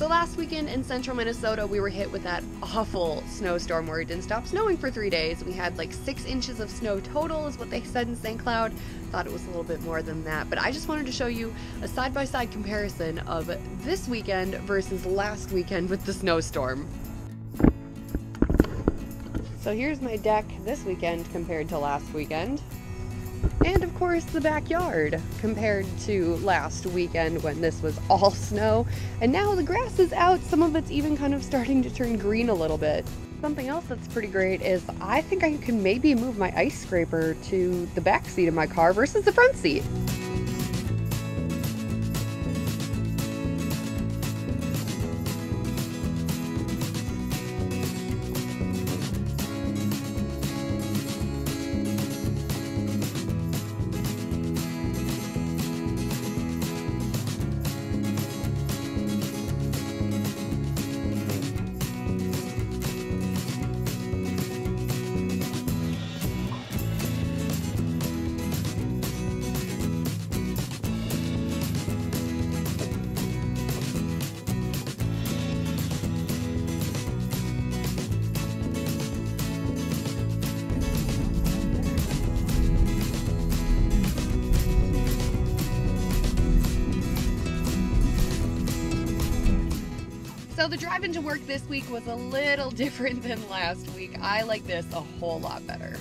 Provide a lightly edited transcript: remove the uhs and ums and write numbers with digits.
So last weekend in central Minnesota, we were hit with that awful snowstorm where it didn't stop snowing for 3 days. We had like 6 inches of snow total is what they said in St. Cloud. Thought it was a little bit more than that, but I just wanted to show you a side-by-side comparison of this weekend versus last weekend with the snowstorm. So here's my deck this weekend compared to last weekend. And of course the backyard compared to last weekend when this was all snow. And now the grass is out, some of it's even kind of starting to turn green a little bit. Something else that's pretty great is I think I can maybe move my ice scraper to the back seat of my car versus the front seat. So the drive into work this week was a little different than last week. I like this a whole lot better.